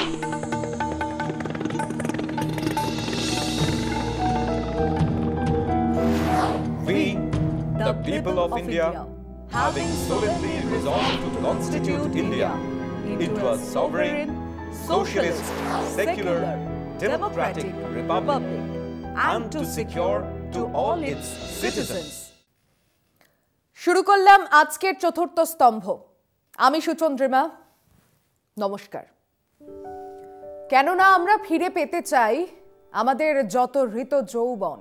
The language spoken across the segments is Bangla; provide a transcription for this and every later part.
We, the people of India, having solemnly resolved to constitute India into a sovereign, socialist, secular, democratic republic, and to secure to all its citizens. শুরু করলাম আজকের চতুর্থ স্তম্ভ। আমি সুচন্দ্রিমা, নমস্কার। কেননা আমরা ফিরে পেতে চাই আমাদের যত হৃত যৌবন,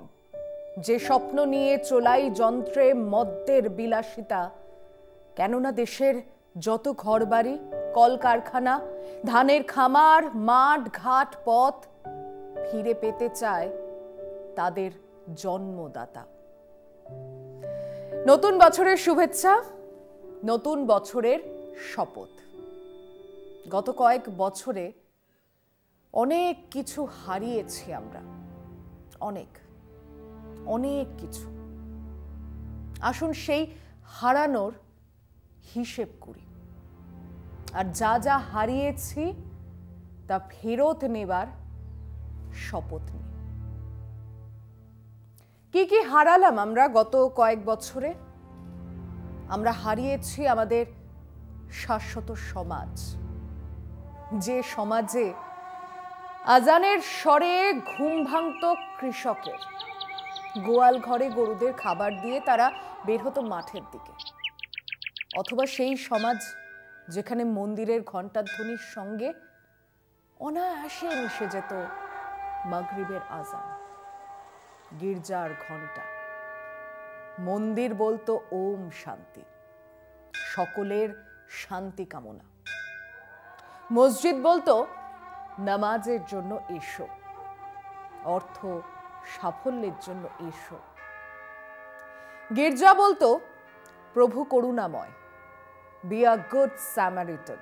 যে স্বপ্ন নিয়ে চোলাই যন্ত্রে মদ্যের বিলাসিতা, কেননা দেশের যত ঘরবাড়ি, কলকারখানা, ধানের খামার, মাঠ ঘাট পথ ফিরে পেতে চায় তাদের জন্মদাতা। নতুন বছরের শুভেচ্ছা, নতুন বছরের শপথ। গত কয়েক বছরে অনেক কিছু হারিয়েছি আমরা, অনেক অনেক কিছু। আসুন সেই হারানোর হিসেব করি, আর যা যা হারিয়েছি তা ফেরত নেবার শপথ নিই। কি কি হারালাম আমরা গত কয়েক বছরে? আমরা হারিয়েছি আমাদের শাশ্বত সমাজ, যে সমাজে আজানের স্বরে ঘুম ভাঙত কৃষকের, গোয়াল ঘরে গরুদের খাবার দিয়ে তারা বের হতো মাঠের দিকে। অথবা সেই সমাজ যেখানে মন্দিরের ঘণ্টাধ্বনির সঙ্গে অনায়াসে মিশে যেত মাগরিবের আজান, গির্জার ঘণ্টা। মন্দির বলতো ওম শান্তি, সকলের শান্তি কামনা। মসজিদ বলতো নামাজের জন্য এসো, অর্থ সাফল্যের জন্য এসো। গির্জা বলতো প্রভু করুণাময়, বি আ গুড স্যামারিটান।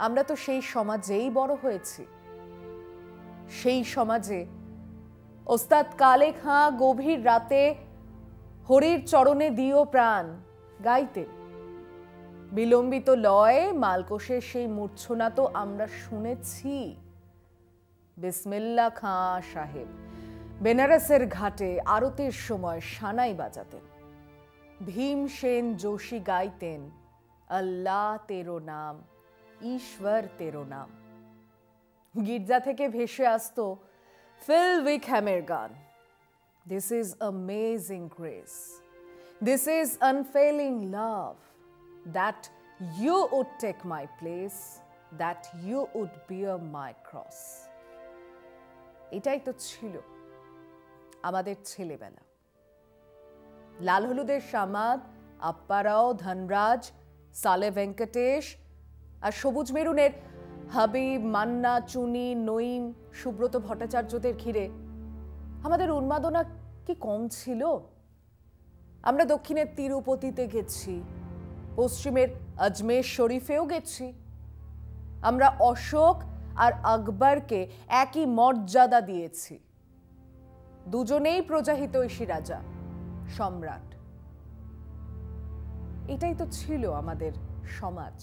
আমরা তো সেই সমাজেই বড় হয়েছি। সেই সমাজে ওস্তাদ কালে খাঁ গভীর রাতে হরির চরণে দিও প্রাণ গাইতেন। বিলম্বিত লয়ে মালকোষের সেই মূর্ছনা তো আমরা শুনেছি। বিসমিল্লা খাঁ সাহেব বেনারসের ঘাটে আরতের সময় সানাই বাজাতেন। ভীমসেন যোশী গাইতেন আল্লাহ তেরো নাম, ঈশ্বর তেরো নাম। গির্জা থেকে ভেসে আসতো ফিল উইকহ্যামের গান, this is amazing grace, this is unfailing love, that you would take my place, that you would bear my cross. এটাই তো ছিল আমাদের ছেলেবেলা। লাল হলুদের সামাদ, আপ্পারাও, ধনরাজ, সালে ভেঙ্কটেশ আর সবুজ মেরুনের হাবিব, মান্না, চুনি, নঈম, সুব্রত ভট্টাচার্যদের ঘিরে আমাদের উন্মাদনা কি কম ছিল? আমরা দক্ষিণের তিরুপতিতে গেছি, পশ্চিমের আজমের শরীফেও গেছি। আমরা অশোক আর আকবরকে একই মর্যাদা দিয়েছি। দুজনেই প্রজাহিতৈষী রাজা, সম্রাট। এটাই তো ছিল আমাদের সমাজ।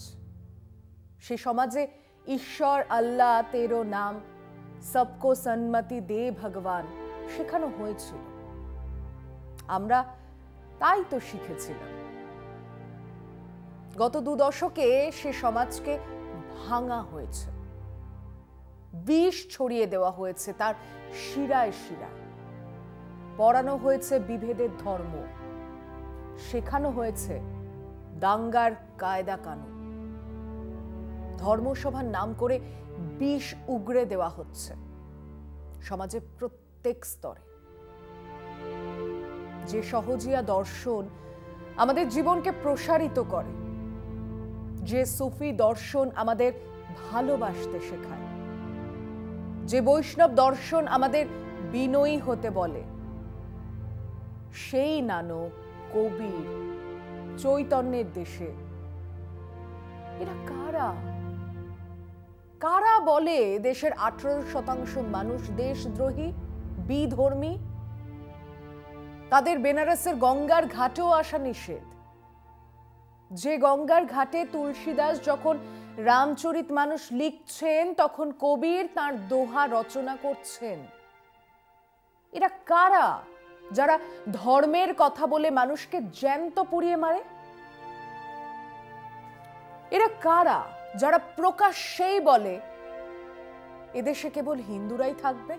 সে সমাজে ঈশ্বর, আল্লাহ তেরো নাম, সবকো সন্মতি দে ভগবান শেখানো হয়েছিল। আমরা তাই তো শিখেছিলাম। গত 2 দশকে সে সমাজকে ভাঙা হয়েছে, বিষ ছড়িয়ে দেওয়া হয়েছে তার শিরায় শিরায়। পড়ানো হয়েছে বিভেদের ধর্ম, শেখানো হয়েছে দাঙ্গার কায়দা কানুন। ধর্মসভার নাম করে বিষ উগরে দেওয়া হচ্ছে সমাজের প্রত্যেক স্তরে। যে সহজিয়া দর্শন আমাদের জীবনকে প্রসারিত করে, যে সুফি দর্শন আমাদের ভালোবাসতে শেখায়, যে বৈষ্ণব দর্শন আমাদের বিনয়ী হতে বলে, সেই নানক, কবির, চৈতন্যের দেশে এরা কারা? কারা বলে দেশের 18% মানুষ দেশদ্রোহী, বিধর্মী? তাদের বেনারসের গঙ্গার ঘাটেও আসা নিষেধ। যে গঙ্গার ঘাটে তুলসীদাস যখন রামচরিত মানুষ লিখছেন, তখন কবির তার দোহা রচনা করছেন। এরা কারা যারা ধর্মের কথা বলে মানুষকে জ্যান্ত পুড়িয়ে মারে? এরা কারা যারা প্রকাশ্যেই বলে এদেশে কেবল হিন্দুরাই থাকবে?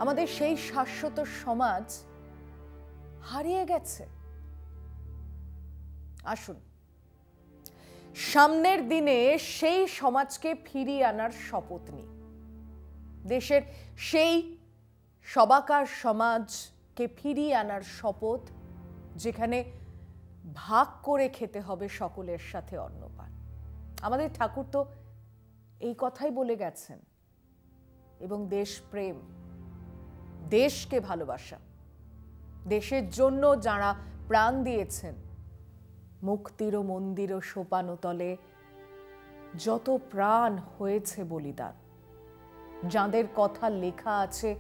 আমাদের সেই শাশ্বত সমাজ হারিয়ে গেছে। আসুন সামনের দিনে সেই সমাজকে ফিরিয়ে আনার শপথ নিই। দেশের সেই সবাকার সমাজকে ফিরিয়ে আনার শপথ, যেখানে ভাগ করে খেতে হবে সকলের সাথে অন্নপান। আমাদের ঠাকুর তো এই কথাই বলে গেছেন। এবং দেশপ্রেম, দেশকে ভালোবাসা, দেশের জন্য যারা প্রাণ দিয়েছেন, মুক্তির মন্দির ও সোপানতলে যত প্রাণ হয়েছে বলিদান, যাদের কথা লেখা আছে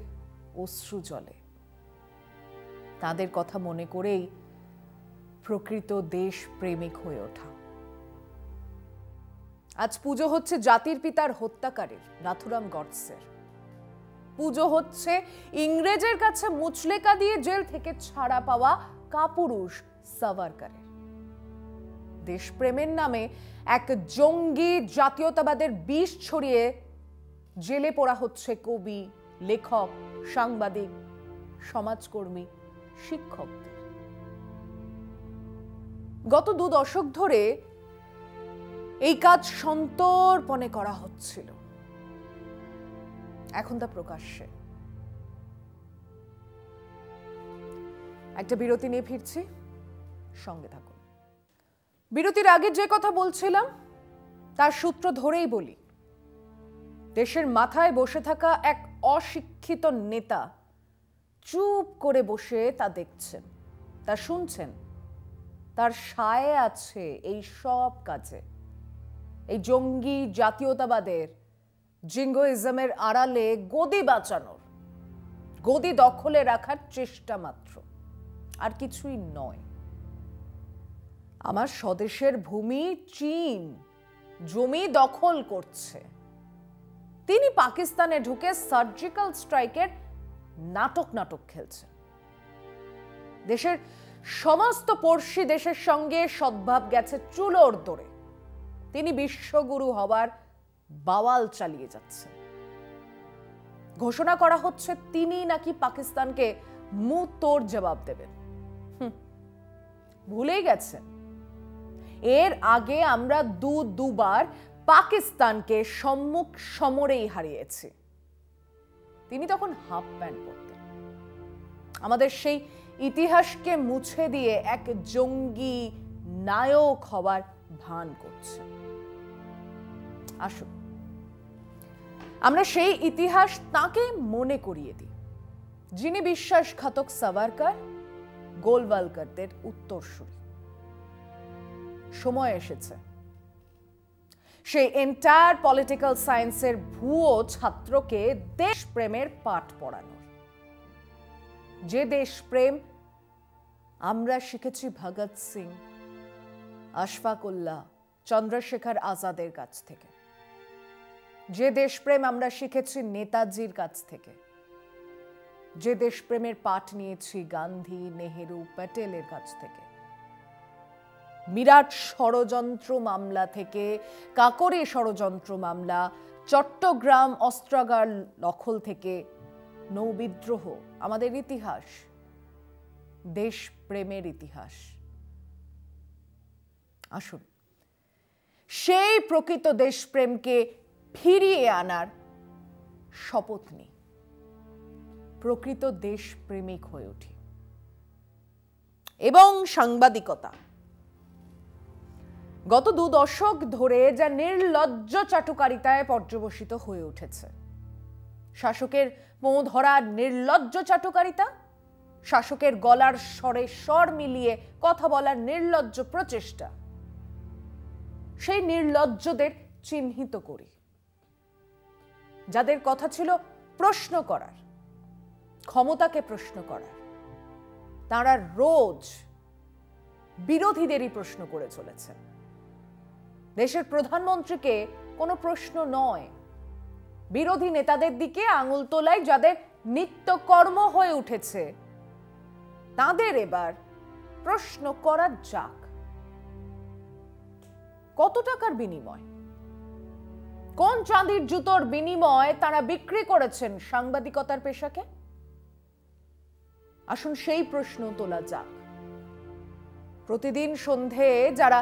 অশ্রু জলে, তাদের কথা মনে করেই প্রকৃত দেশ প্রেমিক হয়ে ওঠা। আজ পুজো হচ্ছে জাতির পিতার হত্যাকারীর নাথুরাম গডসের। পুজো হচ্ছে ইংরেজের কাছে মুচলেকা দিয়ে জেল থেকে ছাড়া পাওয়া কাপুরুষ সাভারকারের। দেশপ্রেমের নামে এক জঙ্গি জাতীয়তাবাদের বিষ ছড়িয়ে জেলে পোড়া হচ্ছে কবি, লেখক, সাংবাদিক, সমাজকর্মী, শিক্ষকদের। গত 2 দশক ধরে এই কাজ সন্তর্পণে করা হচ্ছিল, এখন তা প্রকাশ্যে। একটা বিরতি নিয়ে ফিরছি, সঙ্গে থাকুন। বিরতির আগে যে কথা বলছিলাম তার সূত্র ধরেই বলি। দেশের মাথায় বসে থাকা এক অশিক্ষিত নেতা চুপ করে বসে তা দেখছেন, তা শুনছেন, তার সায় আছে এই সব কাজে। এই জঙ্গি জাতীয়তাবাদের, জিঙ্গোইজমের আড়ালে গদি বাঁচানোর, গদি দখলে রাখার চেষ্টা মাত্র, আর কিছুই নয়। আমার স্বদেশের ভূমি চীন জমি দখল করছে, তিনি পাকিস্তানে ঢুকে সার্জিক্যাল স্ট্রাইকের নাটক খেলছেন। দেশের সমস্ত পড়শি দেশের সঙ্গে সদ্ভাব গেছে চুলোর দৌড়ে, তিনি বিশ্বগুরু হবার বাওয়াল চালিয়ে যাচ্ছেন। ঘোষণা করা হচ্ছে তিনি নাকি পাকিস্তানকে মুঁহ তোড় জবাব দেবেন। ভুলেই গেছেন এর আগে আমরা দুবার পাকিস্তানকে সম্মুখ সমরেই হারিয়েছি। তিনি তখন হাফ প্যান্ট পরতেন। আমাদের সেই ইতিহাসকে মুছে দিয়ে এক জঙ্গি নায়ক হবার ভান করছে। আসুন আমরা সেই ইতিহাস তাকে মনে করিয়ে দিই, যিনি বিশ্বাসঘাতক সাভারকার, গোলওয়ালকারদের উত্তরসূরি। সময় এসেছে সেই এন্টায়ার পলিটিক্যাল সায়েন্সের ভুয়ো ছাত্রকে দেশপ্রেমের পাঠ পড়ানোর। যে দেশপ্রেম আমরা শিখেছি ভগৎ সিং, আশফাকুল্লাহ, চন্দ্রশেখর আজাদের কাছ থেকে, যে দেশপ্রেম আমরা শিখেছি নেতাজির কাছ থেকে, যে দেশপ্রেমের পাঠ নিয়েছি গান্ধী, নেহেরু, প্যাটেলের কাছ থেকে, বিরাট ষড়যন্ত্র মামলা থেকে কাকরে ষড়যন্ত্র মামলা, চট্টগ্রাম অস্ত্রাগার দখল থেকে নৌবিদ্রোহ, আমাদের ইতিহাস দেশপ্রেমের ইতিহাস। আসুন সেই প্রকৃত দেশপ্রেমকে ফিরিয়ে আনার শপথ নিই, প্রকৃত দেশপ্রেমিক হয়ে উঠি। এবং সাংবাদিকতা গত 2 দশক ধরে যা নির্লজ্জ চাটুকারিতায় পর্যবসিত হয়ে উঠেছে, শাসকের মোঁ ধরা নির্লজ্জ চাটুকারিতা, শাসকের গলার স্বরে স্বর মিলিয়ে কথা বলার নির্লজ্জ প্রচেষ্টা, সেই নির্লজ্জদের চিহ্নিত করি, যাদের কথা ছিল প্রশ্ন করার, ক্ষমতাকে প্রশ্ন করার। তারা রোজ বিরোধীদেরই প্রশ্ন করে চলেছেন। দেশের প্রধানমন্ত্রীকে কোনো প্রশ্ন নয়, বিরোধী নেতাদের দিকে আঙুল তোলাই যাদের নিত্যকর্ম হয়ে উঠেছে তাদের এবার প্রশ্ন করা যাক। কত টাকার বিনিময়, কোন চাঁদির জুতোর বিনিময়ে তারা বিক্রি করেছেন সাংবাদিকতার পেশাকে? আসুন সেই প্রশ্ন তোলা যাক। প্রতিদিন সন্ধে যারা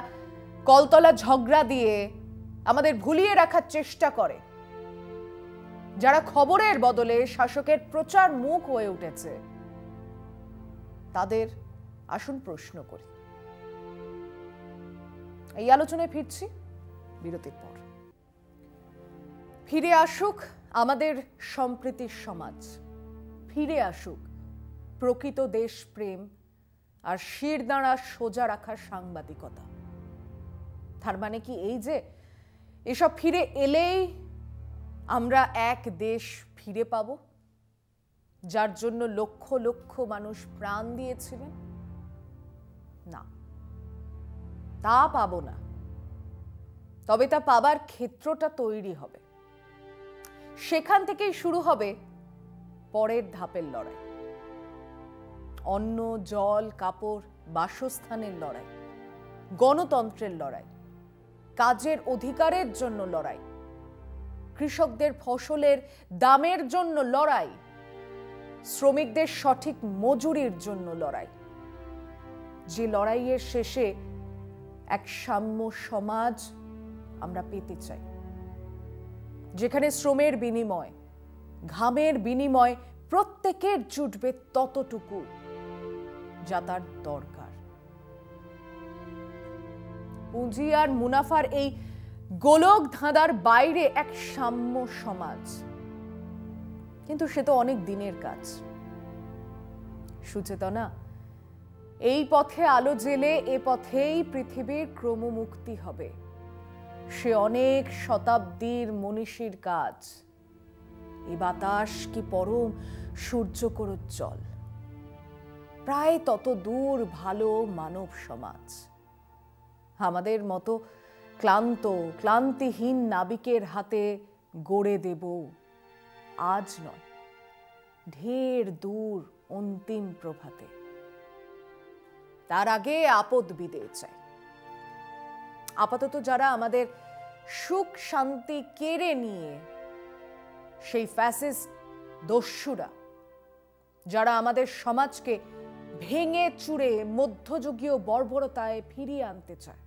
কলতলা ঝগড়া দিয়ে আমাদের ভুলিয়ে রাখার চেষ্টা করে, যারা খবরের বদলে শাসকের প্রচার মুখ হয়ে উঠেছে, তাদের আসুন প্রশ্ন করি। এই আলোচনায় ফিরছি বিরতির পর। ফিরে আসুক আমাদের সম্প্রীতির সমাজ, ফিরে আসুক প্রকৃত দেশপ্রেম আর শিরদাঁড়া সোজা রাখার সাংবাদিকতা। তার মানে কি এই যে এসব ফিরে এলেই আমরা এক দেশ ফিরে পাব, যার জন্য লক্ষ লক্ষ মানুষ প্রাণ দিয়েছিলেন? না, তা পাবো না। তবে তা পাবার ক্ষেত্রটা তৈরি হবে, সেখান থেকেই শুরু হবে পরের ধাপের লড়াই। অন্ন, জল, কাপড়, বাসস্থানের লড়াই, গণতন্ত্রের লড়াই, কাজের অধিকারের জন্য লড়াই, কৃষকদের ফসলের দামের জন্য লড়াই, শ্রমিকদের সঠিক মজুরির জন্য লড়াই। যে লড়াইয়ের শেষে এক সাম্য সমাজ আমরা পেতে চাই, যেখানে শ্রমের বিনিময়, ঘামের বিনিময় প্রত্যেকের জুটবে ততটুকু যা তার দরকার। পুঁজি আর মুনাফার এই গোলক ধাঁধার বাইরে এক সাম্য সমাজ, কিন্তু সে তো অনেক দিনের কাজ। সুচেতনা, এই পথে আলো জেলে এ পথেই পৃথিবীর ক্রমমুক্তি হবে। সে অনেক শতাব্দীর মনীষীর কাজ। এ বাতাস কি পরম সূর্যকরোজ্জ্বল, প্রায় তত দূর ভালো মানব সমাজ। আমাদের মতো ক্লান্তিহীন নাবিকের হাতে গড়ে দেব আজ নয়, ঢের দূর অন্তিম প্রভাতে। তার আগে আপদ বিদেয় চাই। আপাতত যারা আমাদের সুখ শান্তি কেড়ে নিয়ে, সেই ফ্যাসিস্ট দস্যুরা যারা আমাদের সমাজকে ভেঙে চুরে মধ্যযুগীয় বর্বরতায় ফিরিয়ে আনতে চায়,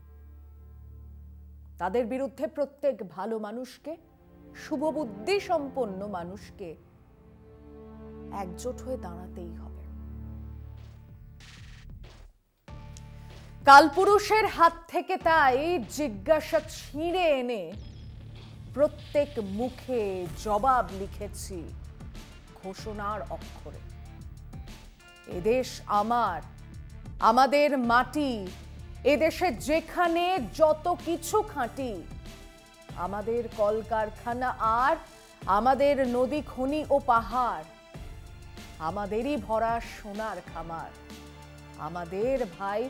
তাদের বিরুদ্ধে প্রত্যেক ভালো মানুষকে, শুভবুদ্ধি সম্পন্ন মানুষকে একজোট হয়ে দাঁড়াতেই হবে। কালপুরুষের হাত থেকে তাই জিজ্ঞাসা ছিঁড়ে এনে প্রত্যেক মুখে জবাব লিখেছি ঘোষণার অক্ষরে। এদেশ আমার, আমাদের মাটি, এদেশে যেখানে যত কিছু খাঁটি, আমাদের কলকারখানা আর আমাদের নদী, খনি ও পাহাড়, আমাদেরই ভরা সোনার খামার, আমাদের ভাই,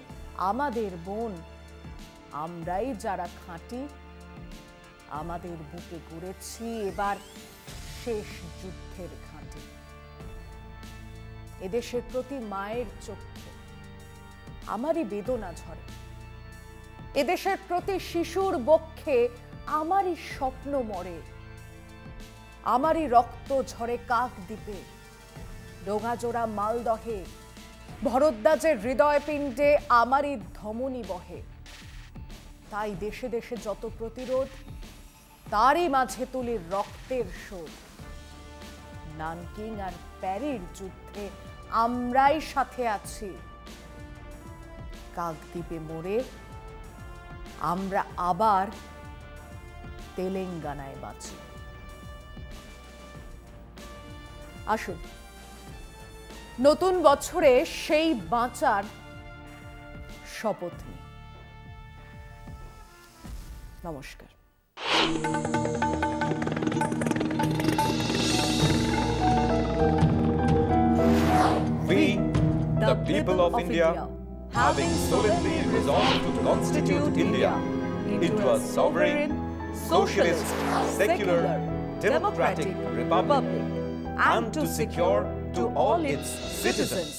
আমাদের বোন, আমরাই যারা খাঁটি, আমাদের বুকে গড়েছি এবার শেষ যুদ্ধের ঘাঁটি। এদেশের প্রতি মায়ের চোখে আমারই বেদনা ঝরে, এদেশের প্রতি শিশুর বক্ষে আমারই স্বপ্ন মরে, আমারই রক্ত ঝরে কাকদ্বীপে, ডোঙাজোড়া মালদহে, ভরদ্বাজের হৃদয় পিণ্ডে আমারই ধমনী বহে। তাই দেশে দেশে যত প্রতিরোধ, তারই মাঝে তুলির রক্তের শোধ। নানকিং আর প্যারির যুদ্ধে আমরাই সাথে আছি, কাকদ্বীপে মরে আমরা আবার তেলেঙ্গানায় বাঁচি। আসুন নতুন বছরে সেই বাঁচার শপথ নিই। নমস্কার। We, the people of India, having solemnly resolved to constitute India into a sovereign, socialist, secular, democratic republic, and to secure to all its citizens